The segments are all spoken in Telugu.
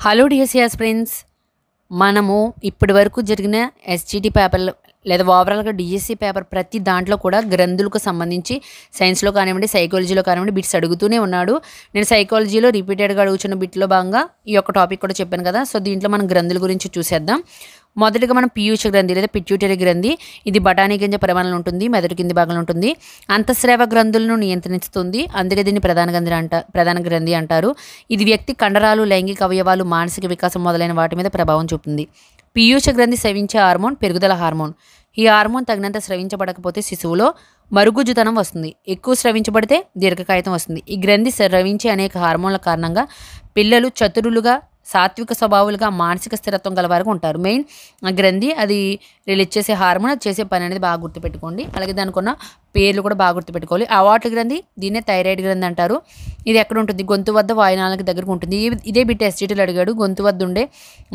హలో డిఎస్సిఎస్ ఫ్రెండ్స్, మనము ఇప్పటి వరకు జరిగిన ఎస్జిటి పేపర్లు లేదా ఓవరాల్గా డిఎస్సి పేపర్ ప్రతి దాంట్లో కూడా గ్రంథులకు సంబంధించి సైన్స్లో కానివ్వండి, సైకాలజీలో కానివ్వండి బిట్స్ అడుగుతూనే ఉన్నాడు. నేను సైకాలజీలో రిపీటెడ్గా అడుగుతున్న బిట్లో భాగంగా ఈ యొక్క టాపిక్ కూడా చెప్పాను కదా. సో దీంట్లో మనం గ్రంథుల గురించి చూసేద్దాం. మొదటిగా మనం పీయూష గ్రంథి లేదా పిట్యూటరీ గ్రంథి. ఇది బఠానీ గింజ పరిమాణంలో ఉంటుంది, మెదడు కింది భాగంలో ఉంటుంది. అంతఃస్రావ గ్రంథులను నియంత్రిస్తుంది, అందుకే దీన్ని ప్రధాన గ్రంథి అంటారు. ఇది వ్యక్తి కండరాలు, లైంగిక అవయవాలు, మానసిక వికాసం మొదలైన వాటి మీద ప్రభావం చూపుతుంది. పీయూష గ్రంథి స్రవించే హార్మోన్ పెరుగుదల హార్మోన్. ఈ హార్మోన్ తగినంత స్రవించబడకపోతే శిశువులో మరుగుజ్జుతనం వస్తుంది, ఎక్కువ స్రవించబడితే దీర్ఘకాయితం వస్తుంది. ఈ గ్రంథి స్రవించే అనేక హార్మోన్ల కారణంగా పిల్లలు చతురులుగా, సాత్విక స్వభావాలుగా, మానసిక స్థిరత్వం గలవారుగా ఉంటారు. మెయిన్ గ్రంథి అది రిలీజ్ చేసే హార్మోన్, అది చేసే పని అనేది బాగా గుర్తుపెట్టుకోండి. అలాగే దానికి ఉన్న పేర్లు కూడా బాగా గుర్తుపెట్టుకోవాలి. అవార్ట్ గ్రంథి, దీన్నే థైరాయిడ్ గ్రంథి అంటారు. ఇది ఎక్కడ ఉంటుంది? గొంతు వద్ద, వాయునాళానికి దగ్గరకు ఉంటుంది. ఇదే బిట్ ఎస్జిటీలో అడిగాడు, గొంతు వద్ద ఉండే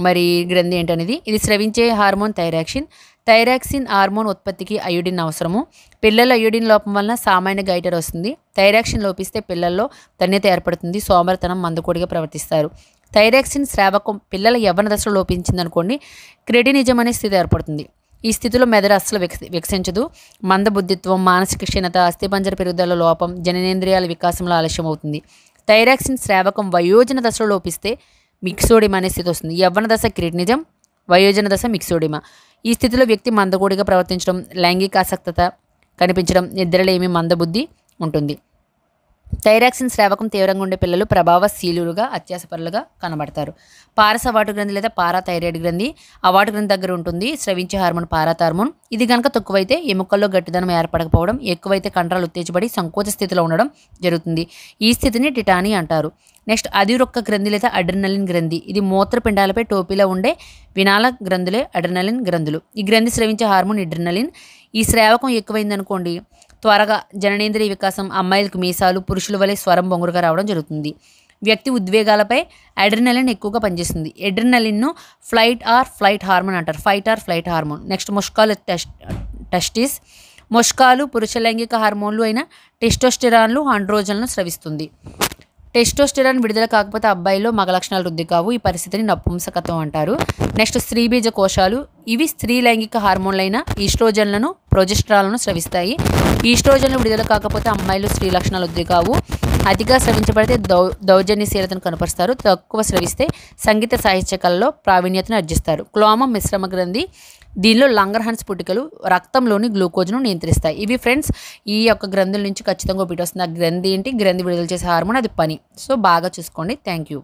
మరి గ్రంథి ఏంటనేది. ఇది స్రవించే హార్మోన్ థైరాక్సిన్. థైరాక్సిన్ హార్మోన్ ఉత్పత్తికి అయోడిన్ అవసరము. పిల్లల అయోడిన్ లోపం వలన సామాన్య గైటర్ వస్తుంది. థైరాక్సిన్ లోపిస్తే పిల్లల్లో తన్యత ఏర్పడుతుంది, సోమరితనం, మందకోడిగా ప్రవర్తిస్తారు. థైరాక్సిన్ స్రావకం పిల్లల యవ్వన దశలో లోపించిందనుకోండి, క్రెటినిజం అనే స్థితి ఏర్పడుతుంది. ఈ స్థితిలో మెదడు అస్సలు వికసించదు. మందబుద్ధిత్వం, మానసిక క్షీణత, అస్థిపంజర పెరుగుదల లోపం, జననేంద్రియాల వికాసంలో ఆలస్యం అవుతుంది. థైరాక్సిన్ స్రావకం వయోజన దశలో లోపిస్తే మిక్సోడిమా అనే స్థితి వస్తుంది. యవ్వన దశ క్రెటినిజం, వయోజన దశ మిక్సోడిమా. ఈ స్థితిలో వ్యక్తి మందకోడిగా ప్రవర్తించడం, లైంగిక ఆసక్తత కనిపించడం, నిద్రలేమి, మందబుద్ధి ఉంటుంది. థైరాక్సిన్ స్రావకం తీవ్రంగా ఉండే పిల్లలు ప్రభావశీలుగా, అత్యాసపరులుగా కనబడతారు. పారసవాటు గ్రంథి లేదా పారాథైరాయిడ్ గ్రంథి అవాటు గ్రంథి దగ్గర ఉంటుంది. స్రవించే హార్మోన్ పారాథార్మోన్. ఇది కనుక తక్కువైతే ఎముకల్లో గట్టిదనం ఏర్పడకపోవడం, ఎక్కువైతే కండరాలు ఉత్తేజపడి సంకోచ స్థితిలో ఉండడం జరుగుతుంది. ఈ స్థితిని టిటానీ అంటారు. నెక్స్ట్ అధిరొక్క గ్రంథి లేదా అడ్రినలిన్ గ్రంథి. ఇది మూత్రపిండాలపై టోపీలో ఉండే వినాల గ్రంథులే అడ్రినలిన్ గ్రంథులు. ఈ గ్రంథి స్రవించే హార్మోన్ అడ్రినలిన్. ఈ స్రావకం ఎక్కువైందనుకోండి, త్వరగా జననేంద్రియ వికాసం, అమ్మాయిలకు మీసాలు, పురుషుల వలె స్వరం బొంగురుగా రావడం జరుగుతుంది. వ్యక్తి ఉద్వేగాలపై అడ్రినలిన్ ఎక్కువగా పనిచేస్తుంది. అడ్రినలిన్ను ఫ్లైట్ హార్మోన్ అంటారు. Fight hormone. నెక్స్ట్ ముష్కాలు, టెస్టిస్. ముష్కాలు పురుష లైంగిక హార్మోన్లు అయిన టెస్టోస్టెరాన్లు, ఆండ్రోజన్లను స్రవిస్తుంది. టెస్టోస్టెరాన్ విడుదల కాకపోతే అబ్బాయిలో మగ లక్షణాలు వృద్ధి కావు. ఈ పరిస్థితిని నపుంసకత్వం అంటారు. నెక్స్ట్ స్త్రీబీజ కోశాలు. ఇవి స్త్రీ లైంగిక హార్మోన్లైన ఈస్ట్రోజన్లను, ప్రొజెస్ట్రాన్లను స్రవిస్తాయి. ఈస్ట్రోజన్లు విడుదల కాకపోతే అమ్మాయిలు స్త్రీ లక్షణాలు వృద్ధి కావు. అతిగా స్రవించబడితే దౌర్జన్యశీలతను కనపరుస్తారు. తక్కువ స్రవిస్తే సంగీత సాహిత్య కళలో ప్రావీణ్యతను అర్జిస్తారు. క్లోమం మిశ్రమ గ్రంథి. దీనిలో లంగర్హాన్స్ పుట్టికలు రక్తంలోని గ్లూకోజ్ను నియంత్రిస్తాయి. ఇవి ఫ్రెండ్స్ ఈ యొక్క గ్రంథుల నుంచి ఖచ్చితంగా ఒకటి వస్తుంది. ఆ గ్రంథి ఏంటి? గ్రంథి విడుదల చేసే హార్మోన్, అది పని. సో బాగా చూసుకోండి. Thank you.